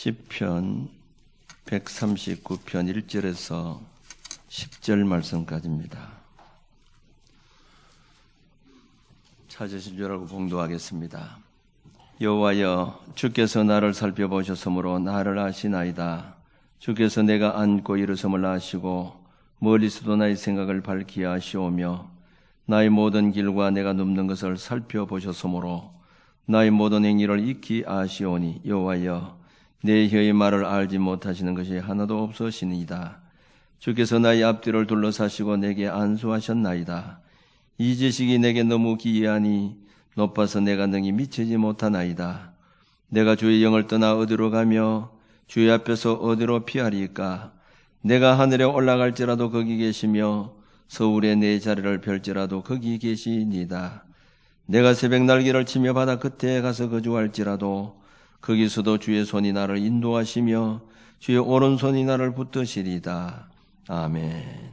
시편 139편 1절에서 10절 말씀까지입니다. 찾으실 줄 알고 봉독하겠습니다. 여호와여, 주께서 나를 살펴보셨으므로 나를 아시나이다. 주께서 내가 앉고 일어섬을 아시고 멀리서도 나의 생각을 밝히 아시오며 나의 모든 길과 내가 눕는 것을 살펴보셨으므로 나의 모든 행위를 익히 아시오니 여호와여, 내 혀의 말을 알지 못하시는 것이 하나도 없으시니이다. 주께서 나의 앞뒤를 둘러사시고 내게 안수하셨나이다. 이 지식이 내게 너무 기이하니 높아서 내가 능히 미치지 못하나이다. 내가 주의 영을 떠나 어디로 가며 주의 앞에서 어디로 피하리까? 내가 하늘에 올라갈지라도 거기 계시며 서울에 내 자리를 펼지라도 거기 계시니이다. 내가 새벽 날개를 치며 바다 끝에 가서 거주할지라도 거기서도 주의 손이 나를 인도하시며 주의 오른손이 나를 붙드시리이다. 아멘.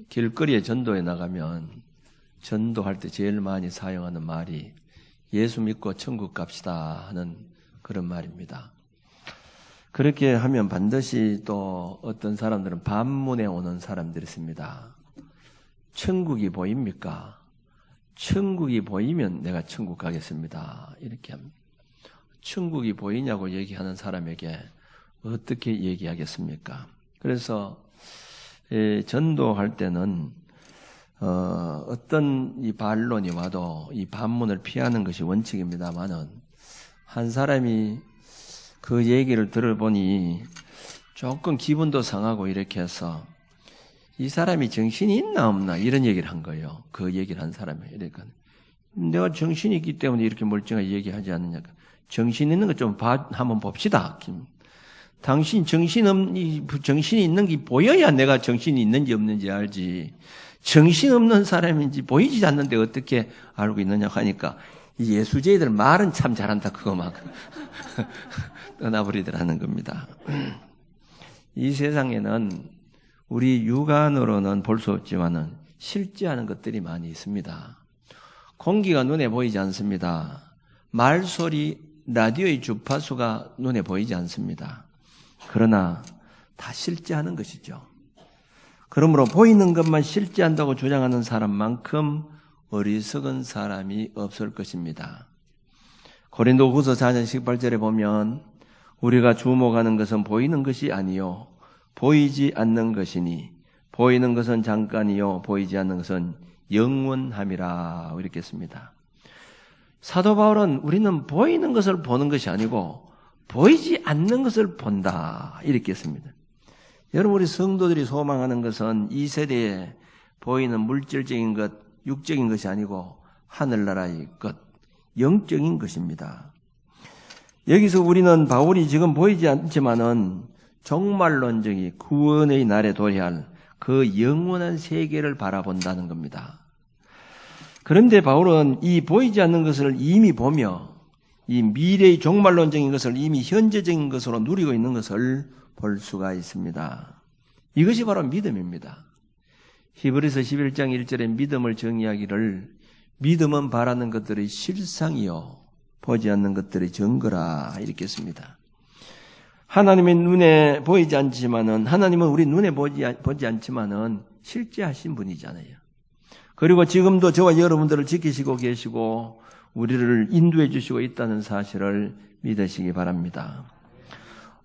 길거리에 전도에 나가면 전도할 때 제일 많이 사용하는 말이 예수 믿고 천국 갑시다 하는 그런 말입니다. 그렇게 하면 반드시 또 어떤 사람들은 반문에 오는 사람들이 있습니다. 천국이 보입니까? 천국이 보이면 내가 천국 가겠습니다. 이렇게 합니다. 천국이 보이냐고 얘기하는 사람에게 어떻게 얘기하겠습니까? 그래서 전도할 때는 어떤 이 반론이 와도 이 반문을 피하는 것이 원칙입니다만은 한 사람이 그 얘기를 들어보니 조금 기분도 상하고 이렇게 해서 이 사람이 정신이 있나 없나 이런 얘기를 한 거예요. 그 얘기를 한 사람이. 그러니까 내가 정신이 있기 때문에 이렇게 멀쩡하게 얘기하지 않느냐. 정신 있는 거 좀 한번 봅시다. 당신 정신이 있는 게 보여야 내가 정신이 있는지 없는지 알지. 정신없는 사람인지 보이지 않는데 어떻게 알고 있느냐 하니까 이 예수제이들 말은 참 잘한다. 그거 막 떠나버리더라는 겁니다. 이 세상에는 우리 육안으로는 볼 수 없지만은 실제하는 것들이 많이 있습니다. 공기가 눈에 보이지 않습니다. 말소리, 라디오의 주파수가 눈에 보이지 않습니다. 그러나 다 실제하는 것이죠. 그러므로 보이는 것만 실제한다고 주장하는 사람만큼 어리석은 사람이 없을 것입니다. 고린도후서 4장 18절에 보면 우리가 주목하는 것은 보이는 것이 아니요 보이지 않는 것이니 보이는 것은 잠깐이요 보이지 않는 것은 영원함이라 이렇게 했습니다. 사도 바울은 우리는 보이는 것을 보는 것이 아니고 보이지 않는 것을 본다 이렇게 했습니다. 여러분, 우리 성도들이 소망하는 것은 이 세대에 보이는 물질적인 것, 육적인 것이 아니고 하늘나라의 것, 영적인 것입니다. 여기서 우리는 바울이 지금 보이지 않지만은 종말론적인 구원의 날에 도래할 그 영원한 세계를 바라본다는 겁니다. 그런데 바울은 이 보이지 않는 것을 이미 보며 이 미래의 종말론적인 것을 이미 현재적인 것으로 누리고 있는 것을 볼 수가 있습니다. 이것이 바로 믿음입니다. 히브리서 11장 1절에 믿음을 정의하기를 믿음은 바라는 것들의 실상이요 보지 않는 것들의 증거라 이렇게 했습니다. 하나님의 눈에 보이지 않지만은 하나님은 우리 눈에 보지 않지만은 실제하신 분이잖아요. 그리고 지금도 저와 여러분들을 지키시고 계시고 우리를 인도해 주시고 있다는 사실을 믿으시기 바랍니다.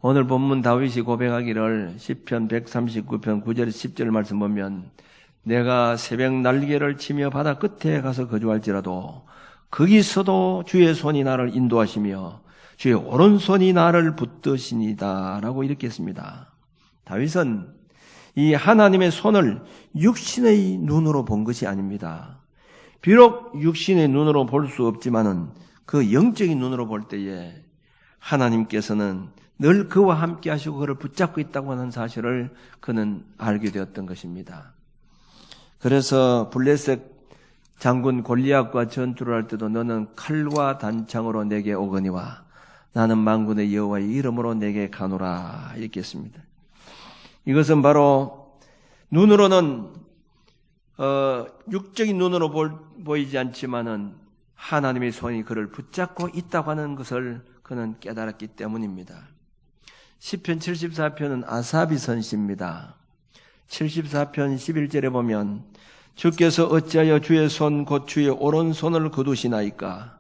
오늘 본문 다윗이 고백하기를 시편 139편 9절 10절 말씀 보면 내가 새벽 날개를 치며 바다 끝에 가서 거주할지라도 거기서도 주의 손이 나를 인도하시며 주의 오른손이 나를 붙드시니다 라고 이렇게 했습니다. 다윗은 이 하나님의 손을 육신의 눈으로 본 것이 아닙니다. 비록 육신의 눈으로 볼 수 없지만은 그 영적인 눈으로 볼 때에 하나님께서는 늘 그와 함께 하시고 그를 붙잡고 있다고 하는 사실을 그는 알게 되었던 것입니다. 그래서 블레셋 장군 골리앗과 전투를 할 때도 너는 칼과 단창으로 내게 오거니와 나는 만군의 여호와의 이름으로 내게 가노라 이렇게 했습니다. 이것은 바로 눈으로는 육적인 눈으로 보이지 않지만은 하나님의 손이 그를 붙잡고 있다고 하는 것을 그는 깨달았기 때문입니다. 시편 74편은 아삽이 선시입니다. 74편 11절에 보면 주께서 어찌하여 주의 손 곧 주의 오른손을 거두시나이까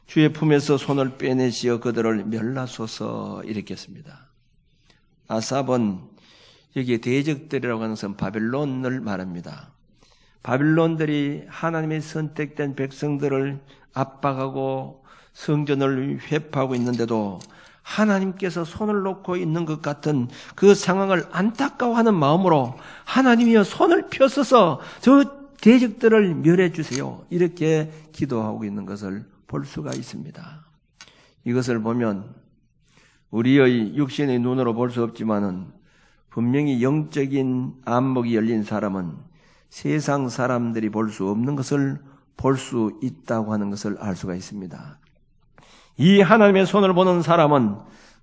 주의 품에서 손을 빼내시어 그들을 멸하소서 이렇게 했습니다. 아삽은 여기에 대적들이라고 하는 것은 바벨론을 말합니다. 바빌론들이 하나님의 선택된 백성들을 압박하고 성전을 회파하고 있는데도 하나님께서 손을 놓고 있는 것 같은 그 상황을 안타까워하는 마음으로 하나님이여 손을 펴서서 저 대적들을 멸해 주세요. 이렇게 기도하고 있는 것을 볼 수가 있습니다. 이것을 보면 우리의 육신의 눈으로 볼 수 없지만은 분명히 영적인 안목이 열린 사람은 세상 사람들이 볼 수 없는 것을 볼 수 있다고 하는 것을 알 수가 있습니다. 이 하나님의 손을 보는 사람은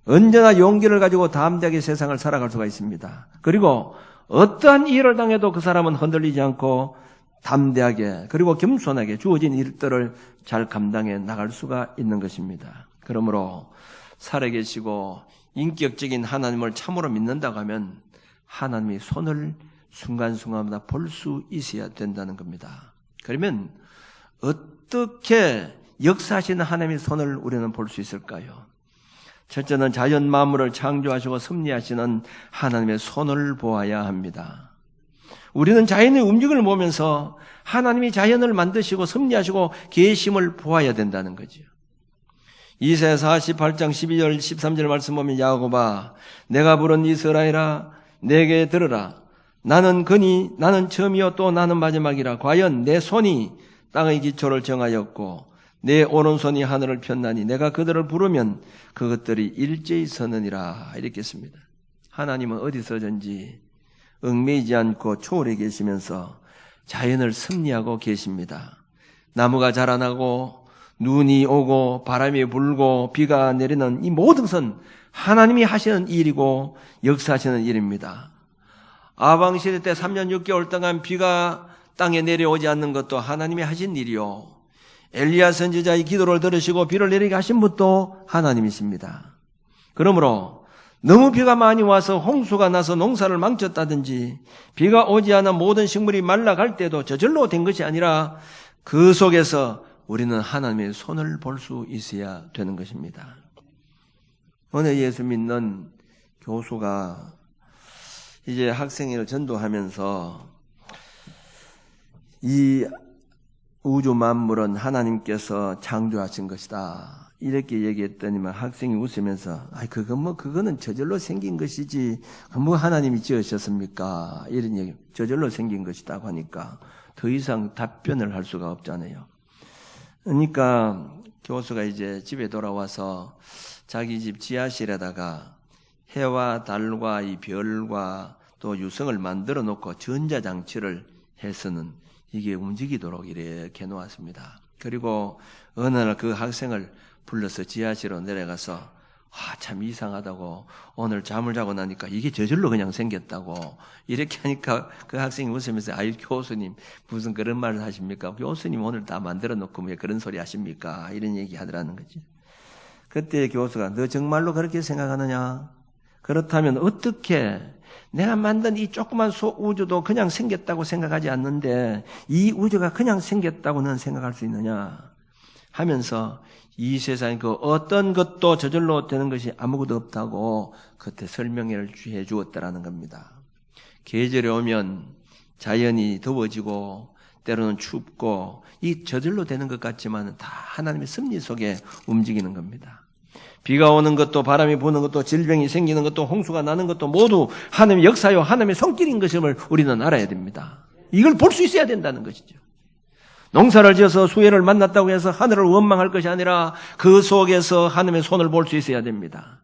언제나 용기를 가지고 담대하게 세상을 살아갈 수가 있습니다. 그리고 어떠한 일을 당해도 그 사람은 흔들리지 않고 담대하게 그리고 겸손하게 주어진 일들을 잘 감당해 나갈 수가 있는 것입니다. 그러므로 살아계시고 인격적인 하나님을 참으로 믿는다고 하면 하나님의 손을 순간순간마다 볼 수 있어야 된다는 겁니다. 그러면 어떻게 역사하시는 하나님의 손을 우리는 볼 수 있을까요? 첫째는 자연 만물을 창조하시고 섭리하시는 하나님의 손을 보아야 합니다. 우리는 자연의 움직임을 보면서 하나님이 자연을 만드시고 섭리하시고 계심을 보아야 된다는 거죠. 이사야 48장 12절 13절 말씀 보면 야곱아 내가 부른 이스라엘아 내게 들으라 나는 근이 나는 처음이요 또 나는 마지막이라 과연 내 손이 땅의 기초를 정하였고 내 오른손이 하늘을 폈나니 내가 그들을 부르면 그것들이 일제히 서느니라 이렇게 했습니다. 하나님은 어디서든지 얽매이지 않고 초월해 계시면서 자연을 섭리하고 계십니다. 나무가 자라나고 눈이 오고 바람이 불고 비가 내리는 이 모든 것은 하나님이 하시는 일이고 역사하시는 일입니다. 아방시대 때 3년 6개월 동안 비가 땅에 내려오지 않는 것도 하나님이 하신 일이요. 엘리야 선지자의 기도를 들으시고 비를 내리게 하신 분도 하나님이십니다. 그러므로 너무 비가 많이 와서 홍수가 나서 농사를 망쳤다든지 비가 오지 않아 모든 식물이 말라갈 때도 저절로 된 것이 아니라 그 속에서 우리는 하나님의 손을 볼 수 있어야 되는 것입니다. 어느 예수 믿는 교수가 이제 학생회를 전도하면서 이 우주 만물은 하나님께서 창조하신 것이다. 이렇게 얘기했더니만 학생이 웃으면서 그거는 저절로 생긴 것이지 뭐 하나님이 지으셨습니까? 이런 얘기 저절로 생긴 것이다고 하니까 더 이상 답변을 할 수가 없잖아요. 그러니까 교수가 이제 집에 돌아와서 자기 집 지하실에다가 해와 달과 이 별과 또 유성을 만들어 놓고 전자장치를 해서는 이게 움직이도록 이렇게 해놓았습니다. 그리고 어느 날 그 학생을 불러서 지하실로 내려가서 참 이상하다고 오늘 잠을 자고 나니까 이게 저절로 그냥 생겼다고 이렇게 하니까 그 학생이 웃으면서 교수님 무슨 그런 말을 하십니까? 교수님 오늘 다 만들어 놓고 왜 그런 소리 하십니까? 이런 얘기 하더라는 거지. 그때 교수가 너 정말로 그렇게 생각하느냐? 그렇다면 어떻게 내가 만든 이 조그만 소우주도 그냥 생겼다고 생각하지 않는데 이 우주가 그냥 생겼다고 넌 생각할 수 있느냐 하면서 이 세상에 그 어떤 것도 저절로 되는 것이 아무것도 없다고 그때 설명을 해 주었다라는 겁니다. 계절이 오면 자연이 더워지고 때로는 춥고 이 저절로 되는 것 같지만 다 하나님의 섭리 속에 움직이는 겁니다. 비가 오는 것도 바람이 부는 것도 질병이 생기는 것도 홍수가 나는 것도 모두 하나님의 역사요 하나님의 손길인 것임을 우리는 알아야 됩니다. 이걸 볼 수 있어야 된다는 것이죠. 농사를 지어서 수해를 만났다고 해서 하늘을 원망할 것이 아니라 그 속에서 하나님의 손을 볼 수 있어야 됩니다.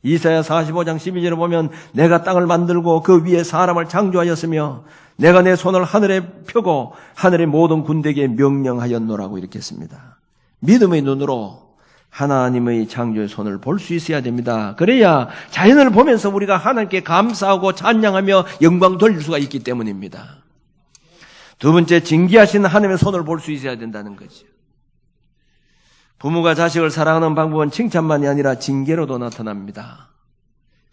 이사야 45장 12절에 보면 내가 땅을 만들고 그 위에 사람을 창조하였으며 내가 내 손을 하늘에 펴고 하늘의 모든 군대에게 명령하였노라고 이렇게 했습니다. 믿음의 눈으로 하나님의 창조의 손을 볼 수 있어야 됩니다. 그래야 자연을 보면서 우리가 하나님께 감사하고 찬양하며 영광 돌릴 수가 있기 때문입니다. 두 번째, 징계하시는 하나님의 손을 볼 수 있어야 된다는 거죠. 부모가 자식을 사랑하는 방법은 칭찬만이 아니라 징계로도 나타납니다.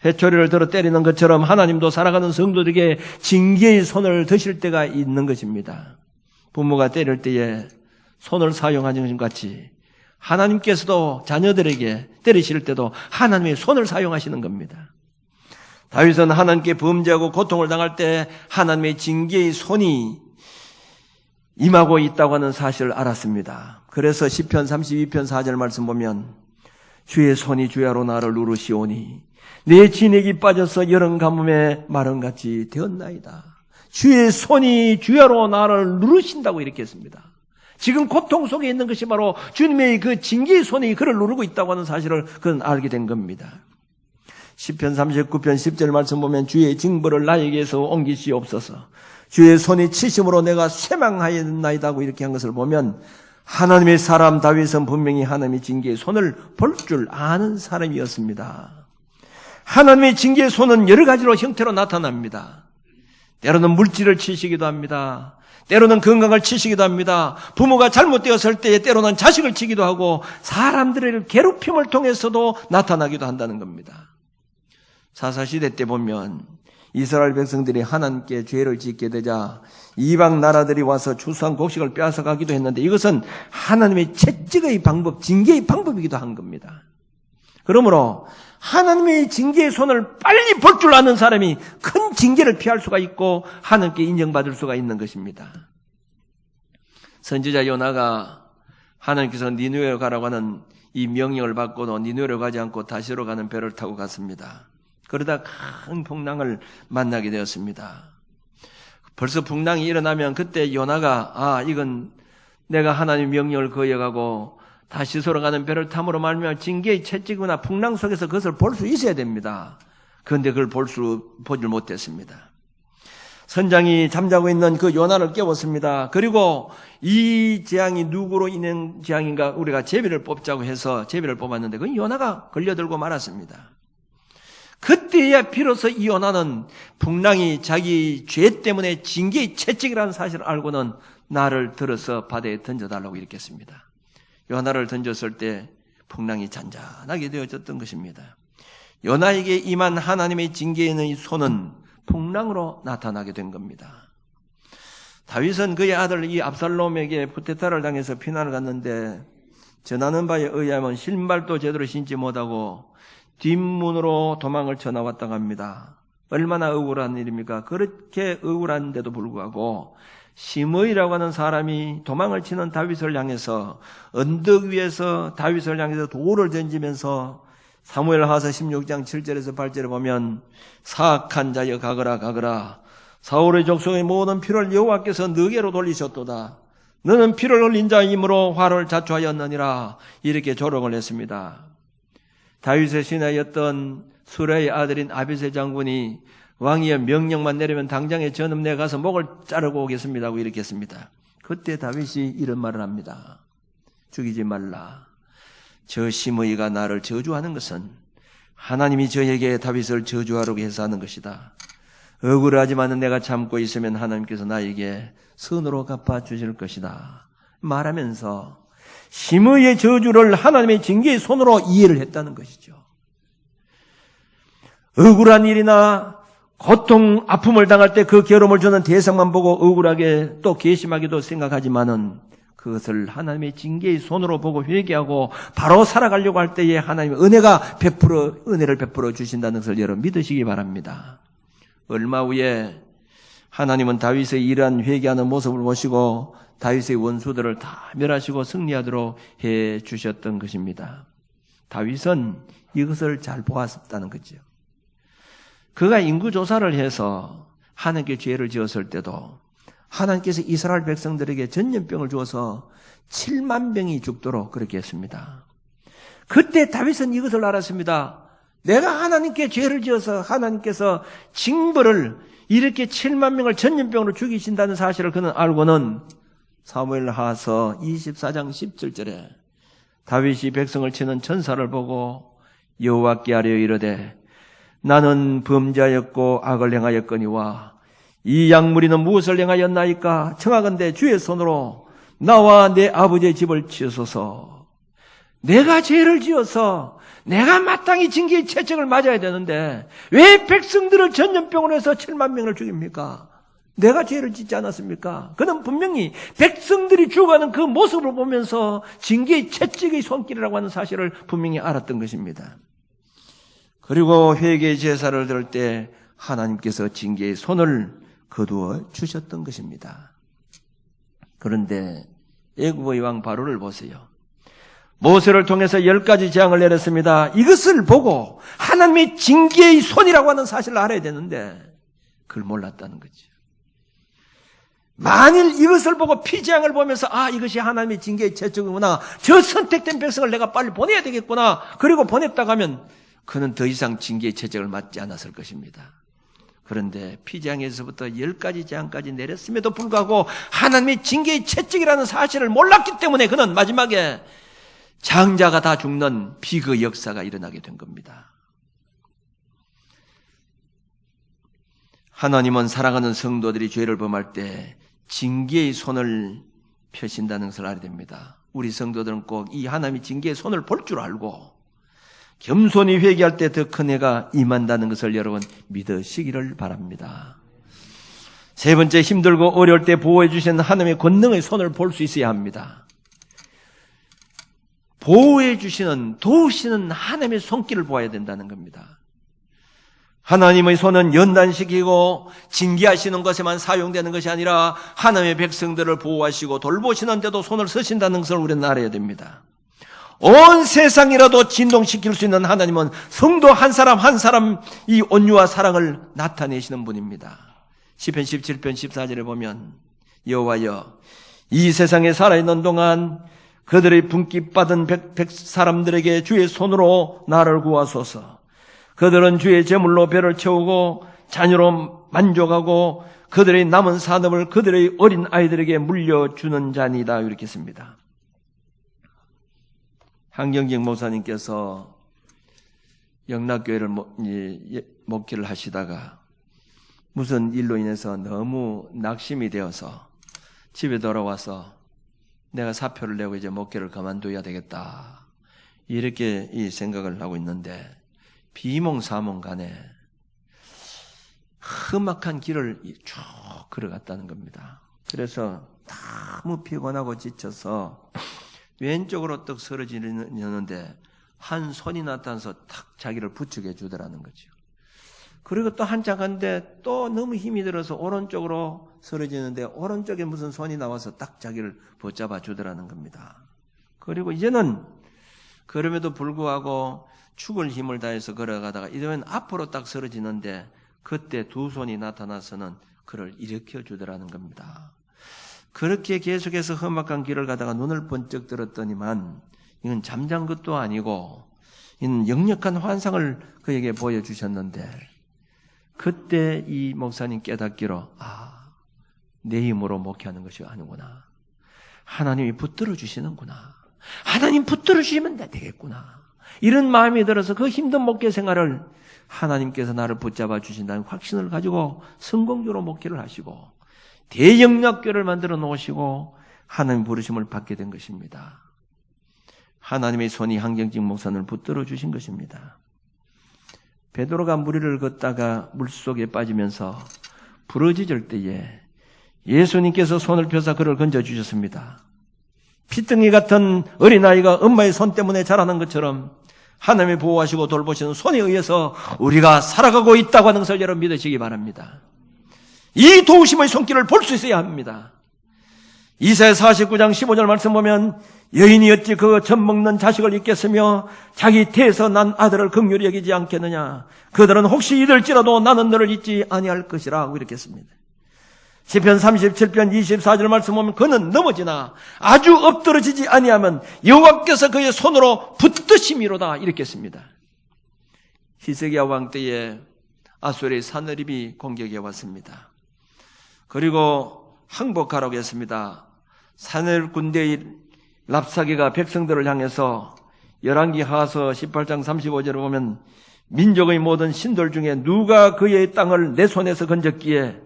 회초리를 들어 때리는 것처럼 하나님도 살아가는 성도들에게 징계의 손을 드실 때가 있는 것입니다. 부모가 때릴 때에 손을 사용하는 것 같이 하나님께서도 자녀들에게 때리실 때도 하나님의 손을 사용하시는 겁니다. 다윗은 하나님께 범죄하고 고통을 당할 때 하나님의 징계의 손이 임하고 있다고 하는 사실을 알았습니다. 그래서 시편 32편 4절 말씀 보면 주의 손이 주야로 나를 누르시오니 내 진액이 빠져서 여름 가뭄에 마른같이 되었나이다. 주의 손이 주야로 나를 누르신다고 이렇게 했습니다. 지금 고통 속에 있는 것이 바로 주님의 그 징계의 손이 그를 누르고 있다고 하는 사실을 그는 알게 된 겁니다. 시편 39편 10절 말씀 보면 주의 징벌을 나에게서 옮기시옵소서. 주의 손이 치심으로 내가 쇠망하였나이다고 이렇게 한 것을 보면 하나님의 사람 다윗은 분명히 하나님의 징계의 손을 볼 줄 아는 사람이었습니다. 하나님의 징계의 손은 여러 가지로 형태로 나타납니다. 때로는 물질을 치시기도 합니다. 때로는 건강을 치시기도 합니다. 부모가 잘못되었을 때에 때로는 자식을 치기도 하고 사람들의 괴롭힘을 통해서도 나타나기도 한다는 겁니다. 사사시대 때 보면 이스라엘 백성들이 하나님께 죄를 짓게 되자 이방 나라들이 와서 추수한 곡식을 빼앗아가기도 했는데 이것은 하나님의 채찍의 방법, 징계의 방법이기도 한 겁니다. 그러므로 하나님의 징계의 손을 빨리 볼 줄 아는 사람이 큰 징계를 피할 수가 있고 하나님께 인정받을 수가 있는 것입니다. 선지자 요나가 하나님께서 니느웨로 가라고 하는 이 명령을 받고도 니느웨로 가지 않고 다시로 가는 배를 타고 갔습니다. 그러다 큰 풍랑을 만나게 되었습니다. 벌써 풍랑이 일어나면 그때 요나가 이건 내가 하나님의 명령을 거역하고 다시소로 가는 배를 탐으로 말미암아 징계의 채찍이나 풍랑 속에서 그것을 볼 수 있어야 됩니다. 그런데 그걸 보질 못했습니다. 선장이 잠자고 있는 그 요나를 깨웠습니다. 그리고 이 재앙이 누구로 인한 재앙인가 우리가 제비를 뽑자고 해서 제비를 뽑았는데 그 요나가 걸려들고 말았습니다. 그때야 비로소 이 요나는 풍랑이 자기 죄 때문에 징계의 채찍이라는 사실을 알고는 나를 들어서 바다에 던져달라고 이렇게 했습니다. 요나를 던졌을 때 풍랑이 잔잔하게 되어졌던 것입니다. 요나에게 임한 하나님의 징계의 손은 풍랑으로 나타나게 된 겁니다. 다윗은 그의 아들 이 압살롬에게 쿠데타를 당해서 피난을 갔는데 전하는 바에 의하면 신발도 제대로 신지 못하고 뒷문으로 도망을 쳐나왔다고 합니다. 얼마나 억울한 일입니까? 그렇게 억울한데도 불구하고 시므이라고 하는 사람이 도망을 치는 다윗을 향해서 언덕 위에서 다윗을 향해서 돌을 던지면서 사무엘하서 16장 7절에서 8절에 보면 사악한 자여 가거라 사울의 족속의 모든 피를 여호와께서 너게로 돌리셨도다. 너는 피를 흘린 자이므로 화를 자초하였느니라 이렇게 조롱을 했습니다. 다윗의 신하였던 수레의 아들인 아비새 장군이 왕이여 명령만 내리면 당장에 저놈 내가 가서 목을 자르고 오겠습니다 하고 이렇게 했습니다. 그때 다윗이 이런 말을 합니다. 죽이지 말라. 저 시므이가 나를 저주하는 것은 하나님이 저에게 다윗을 저주하려고 해서 하는 것이다. 억울하지만 내가 참고 있으면 하나님께서 나에게 선으로 갚아주실 것이다. 말하면서 시므이의 저주를 하나님의 징계의 손으로 이해를 했다는 것이죠. 억울한 일이나 고통, 아픔을 당할 때 그 괴로움을 주는 대상만 보고 억울하게 또 괘씸하게도 생각하지만은 그것을 하나님의 징계의 손으로 보고 회개하고 바로 살아가려고 할 때에 하나님의 은혜를 베풀어 주신다는 것을 여러분 믿으시기 바랍니다. 얼마 후에 하나님은 다윗의 이러한 회개하는 모습을 보시고 다윗의 원수들을 다 멸하시고 승리하도록 해 주셨던 것입니다. 다윗은 이것을 잘 보았다는 거죠. 그가 인구조사를 해서 하나님께 죄를 지었을 때도 하나님께서 이스라엘 백성들에게 전염병을 주어서 7만 명이 죽도록 그렇게 했습니다. 그때 다윗은 이것을 알았습니다. 내가 하나님께 죄를 지어서 하나님께서 징벌을 이렇게 7만 명을 전염병으로 죽이신다는 사실을 그는 알고는 사무엘하서 24장 17절에 다윗이 백성을 치는 천사를 보고 여호와께 아뢰어 이르되 나는 범죄하였고 악을 행하였거니와 이 양무리는 무엇을 행하였나이까? 청하건대 주의 손으로 나와 내 아버지의 집을 치소서. 내가 죄를 지어서 내가 마땅히 징계의 채찍을 맞아야 되는데 왜 백성들을 전염병으로 해서 7만 명을 죽입니까? 내가 죄를 짓지 않았습니까? 그는 분명히 백성들이 죽어가는 그 모습을 보면서 징계의 채찍의 손길이라고 하는 사실을 분명히 알았던 것입니다. 그리고 회개 제사를 드릴 때 하나님께서 징계의 손을 거두어 주셨던 것입니다. 그런데 애굽의 왕 바로를 보세요. 모세를 통해서 10가지 재앙을 내렸습니다. 이것을 보고 하나님의 징계의 손이라고 하는 사실을 알아야 되는데 그걸 몰랐다는 거죠. 만일 이것을 보고 피재앙을 보면서 이것이 하나님의 징계의 채찍이구나. 저 선택된 백성을 내가 빨리 보내야 되겠구나. 그리고 보냈다고 하면 그는 더 이상 징계의 채찍을 맞지 않았을 것입니다. 그런데 피재앙에서부터 10가지 재앙까지 내렸음에도 불구하고 하나님의 징계의 채찍이라는 사실을 몰랐기 때문에 그는 마지막에 장자가 다 죽는 비극 역사가 일어나게 된 겁니다. 하나님은 사랑하는 성도들이 죄를 범할 때 징계의 손을 펴신다는 것을 알아야 됩니다. 우리 성도들은 꼭 이 하나님의 징계의 손을 볼 줄 알고 겸손히 회개할 때 더 큰 해가 임한다는 것을 여러분 믿으시기를 바랍니다. 세 번째, 힘들고 어려울 때 보호해 주시는 하나님의 권능의 손을 볼 수 있어야 합니다. 보호해 주시는, 도우시는 하나님의 손길을 보아야 된다는 겁니다. 하나님의 손은 연단시키고 징계하시는 것에만 사용되는 것이 아니라 하나님의 백성들을 보호하시고 돌보시는 데도 손을 쓰신다는 것을 우리는 알아야 됩니다. 온 세상이라도 진동시킬 수 있는 하나님은 성도 한 사람 한 사람 이 온유와 사랑을 나타내시는 분입니다. 시편 17편 14절에 보면 여호와여 이 세상에 살아있는 동안 그들의 분깃 받은 사람들에게 주의 손으로 나를 구하소서. 그들은 주의 제물로 배를 채우고 자녀로 만족하고 그들의 남은 산업을 그들의 어린 아이들에게 물려주는 자니다. 이렇게 씁니다. 한경직 목사님께서 영락교회를 목회를 하시다가 무슨 일로 인해서 너무 낙심이 되어서 집에 돌아와서 내가 사표를 내고 이제 목회를 그만둬야 되겠다. 이렇게 이 생각을 하고 있는데 비몽사몽간에 험악한 길을 쭉 걸어갔다는 겁니다. 그래서 너무 피곤하고 지쳐서 왼쪽으로 떡 쓰러지려는데 한 손이 나타나서 탁 자기를 부축해 주더라는 거죠. 그리고 또 한참 갔는데 또 너무 힘이 들어서 오른쪽으로 쓰러지는데 오른쪽에 무슨 손이 나와서 딱 자기를 붙잡아 주더라는 겁니다. 그리고 이제는 그럼에도 불구하고 죽을 힘을 다해서 걸어가다가 이러면 앞으로 딱 쓰러지는데 그때 두 손이 나타나서는 그를 일으켜 주더라는 겁니다. 그렇게 계속해서 험악한 길을 가다가 눈을 번쩍 들었더니만 이건 잠잔 것도 아니고 이는 역력한 환상을 그에게 보여주셨는데 그때 이 목사님 깨닫기로 내 힘으로 목회하는 것이 아니구나. 하나님이 붙들어 주시는구나. 하나님 붙들어 주시면 되겠구나. 이런 마음이 들어서 그 힘든 목회 생활을 하나님께서 나를 붙잡아 주신다는 확신을 가지고 성공적으로 목회를 하시고 대영락교를 만들어 놓으시고 하나님 부르심을 받게 된 것입니다. 하나님의 손이 한경직 목사님을 붙들어 주신 것입니다. 베드로가 무리를 걷다가 물속에 빠지면서 부러지질 때에 예수님께서 손을 펴서 그를 건져주셨습니다. 피덩이 같은 어린아이가 엄마의 손 때문에 자라는 것처럼 하나님이 보호하시고 돌보시는 손에 의해서 우리가 살아가고 있다고 하는 것을 여러분 믿으시기 바랍니다. 이 도우심의 손길을 볼 수 있어야 합니다. 이사야 49장 15절 말씀 보면 여인이 어찌 그 젖 먹는 자식을 잊겠으며 자기 태에서 난 아들을 긍휼히 여기지 않겠느냐. 그들은 혹시 잊을지라도 나는 너를 잊지 아니할 것이라 이렇게 했습니다. 시편 37편 24절 말씀 보면 그는 넘어지나 아주 엎드러지지 아니하면 여호와께서 그의 손으로 붙드심이로다 이렇게 했습니다. 히스기야 왕 때에 아수르의 사느립이 공격해 왔습니다. 그리고 항복하라고 했습니다. 사느립 군대의 랍사게가 백성들을 향해서 열왕기 하서 18장 35절을 보면 민족의 모든 신들 중에 누가 그의 땅을 내 손에서 건졌기에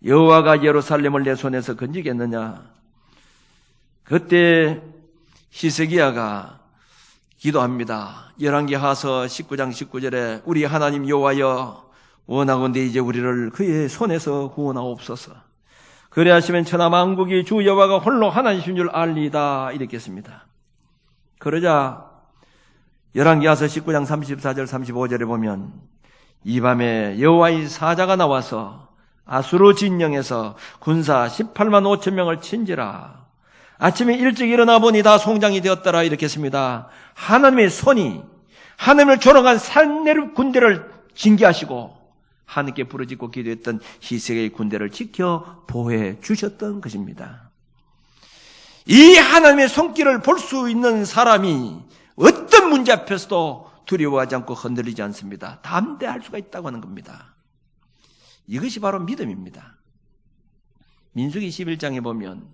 여호와가 예루살렘을 내 손에서 건지겠느냐. 그때 히스기야가 기도합니다. 열왕기하서 19장 19절에 우리 하나님 여호와여 원하건대 이제 우리를 그의 손에서 구원하옵소서. 그리하시면 천하 만국이 주 여호와가 홀로 하나님이신 줄 알리이다 이렇게 했습니다. 그러자 열왕기하서 19장 34절 35절에 보면 이 밤에 여호와의 사자가 나와서 아수르 진영에서 군사 18만 5천 명을 친지라. 아침에 일찍 일어나 보니 다 송장이 되었더라 이렇게 했습니다. 하나님의 손이 하나님을 조롱한 산내립 군대를 징계하시고 하나님께 부르짖고 기도했던 히스기야의 군대를 지켜 보호해 주셨던 것입니다. 이 하나님의 손길을 볼 수 있는 사람이 어떤 문제 앞에서도 두려워하지 않고 흔들리지 않습니다. 담대할 수가 있다고 하는 겁니다. 이것이 바로 믿음입니다. 민수기 11장에 보면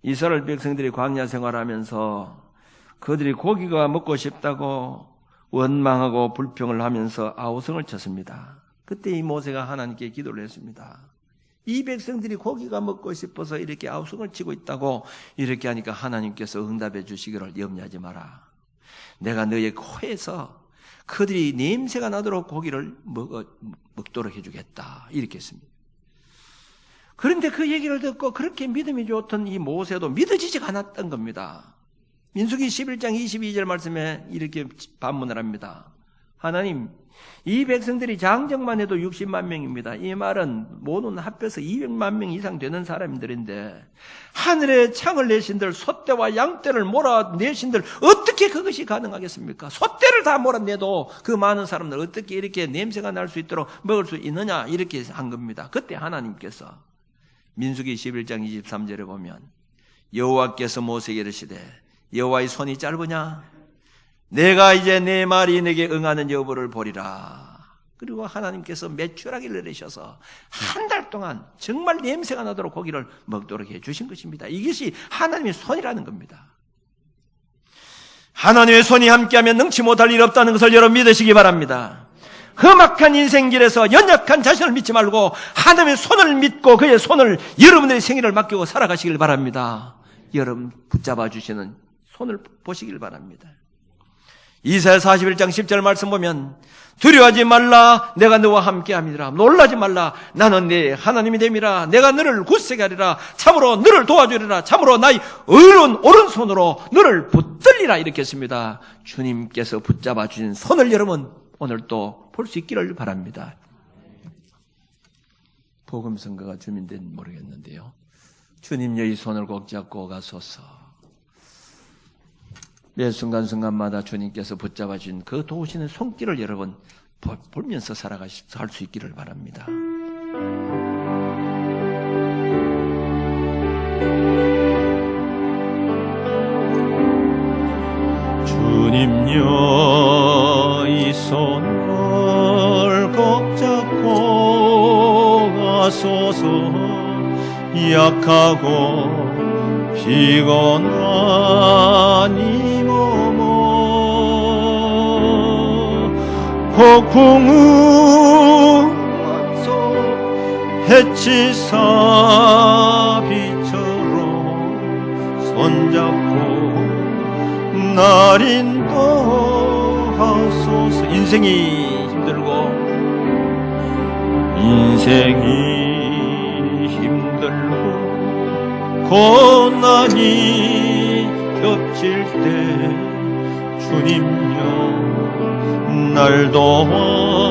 이스라엘 백성들이 광야 생활하면서 그들이 고기가 먹고 싶다고 원망하고 불평을 하면서 아우성을 쳤습니다. 그때 이 모세가 하나님께 기도를 했습니다. 이 백성들이 고기가 먹고 싶어서 이렇게 아우성을 치고 있다고 이렇게 하니까 하나님께서 응답해 주시기를 염려하지 마라. 내가 너의 코에서 그들이 냄새가 나도록 고기를 먹도록 해주겠다. 이렇게 했습니다. 그런데 그 얘기를 듣고 그렇게 믿음이 좋던 이 모세도 믿어지지가 않았던 겁니다. 민수기 11장 22절 말씀에 이렇게 반문을 합니다. 하나님, 이 백성들이 장정만 해도 60만 명입니다. 이 말은 모든 합해서 200만 명 이상 되는 사람들인데 하늘에 창을 내신들 소떼와 양떼를 몰아내신들 어떻게 그것이 가능하겠습니까? 소떼를 다 몰아내도 그 많은 사람들 어떻게 이렇게 냄새가 날 수 있도록 먹을 수 있느냐 이렇게 한 겁니다. 그때 하나님께서 민수기 11장 23절에 보면 여호와께서 모세에게 이르시되 여호와의 손이 짧으냐? 내가 이제 내 말이 내게 응하는 여부를 보리라. 그리고 하나님께서 메추라기를 내리셔서 한 달 동안 정말 냄새가 나도록 고기를 먹도록 해주신 것입니다. 이것이 하나님의 손이라는 겁니다. 하나님의 손이 함께하면 능치 못할 일 없다는 것을 여러분 믿으시기 바랍니다. 험악한 인생길에서 연약한 자신을 믿지 말고 하나님의 손을 믿고 그의 손을 여러분의 생일을 맡기고 살아가시길 바랍니다. 여러분 붙잡아 주시는 손을 보시길 바랍니다. 이사야 41장 10절 말씀 보면 두려워하지 말라 내가 너와 함께함이라. 놀라지 말라 나는 네 하나님이 됨이라. 내가 너를 굳세게 하리라. 참으로 너를 도와주리라. 참으로 나의 의로운 오른손으로 너를 붙들리라. 이렇게 했습니다. 주님께서 붙잡아 주신 손을 여러분 오늘 또 볼 수 있기를 바랍니다. 복음선거가 주민된 모르겠는데요. 주님의 이 손을 꼭 잡고 가소서. 매 순간순간마다 주님께서 붙잡아 주신 그 도우시는 손길을 여러분 보면서 살아갈 수 있기를 바랍니다. 주님여 이 손을 꼭 잡고 가소서. 약하고 피곤한 이 몸어 폭풍우 해치사비처럼 손잡고 날 인도하소서. 인생이 힘들고 고난이 겹칠 때 주님여 날 도와주소서.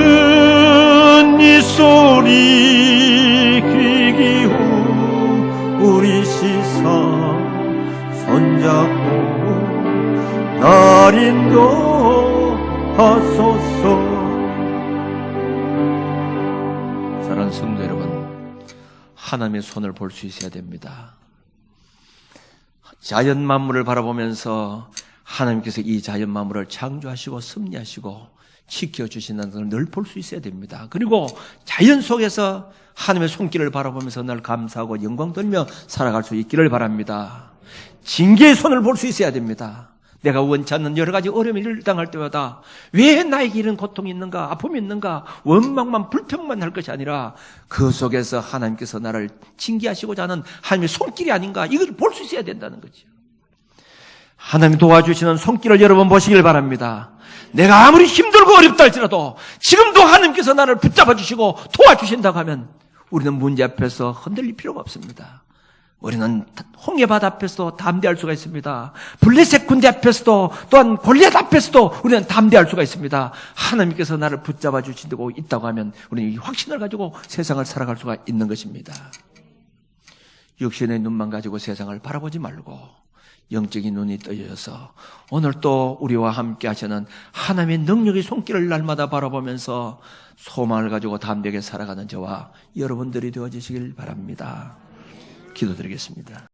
외치는 이 소리 귀 기울 우리 시사 손잡고 날 인도하소서. 사랑하는 성도 여러분, 하나님의 손을 볼 수 있어야 됩니다. 자연 만물을 바라보면서 하나님께서 이 자연 만물을 창조하시고 섭리하시고 지켜주신다는 걸 늘 볼 수 있어야 됩니다. 그리고 자연 속에서 하나님의 손길을 바라보면서 늘 감사하고 영광 돌며 살아갈 수 있기를 바랍니다. 징계의 손을 볼 수 있어야 됩니다. 내가 원치 않는 여러 가지 어려움을 당할 때마다 왜 나에게 이런 고통이 있는가, 아픔이 있는가, 원망만 불평만 할 것이 아니라 그 속에서 하나님께서 나를 징계하시고자 하는 하나님의 손길이 아닌가, 이걸 볼 수 있어야 된다는 거죠. 하나님이 도와주시는 손길을 여러분 보시길 바랍니다. 내가 아무리 힘들고 어렵다 할지라도 지금도 하나님께서 나를 붙잡아 주시고 도와주신다고 하면 우리는 문제 앞에서 흔들릴 필요가 없습니다. 우리는 홍해바다 앞에서도 담대할 수가 있습니다. 블레셋 군대 앞에서도 또한 골리앗 앞에서도 우리는 담대할 수가 있습니다. 하나님께서 나를 붙잡아 주시고 있다고 하면 우리는 이 확신을 가지고 세상을 살아갈 수가 있는 것입니다. 육신의 눈만 가지고 세상을 바라보지 말고 영적인 눈이 떠져서 오늘 또 우리와 함께 하시는 하나님의 능력의 손길을 날마다 바라보면서 소망을 가지고 담대하게 살아가는 저와 여러분들이 되어주시길 바랍니다. 기도드리겠습니다.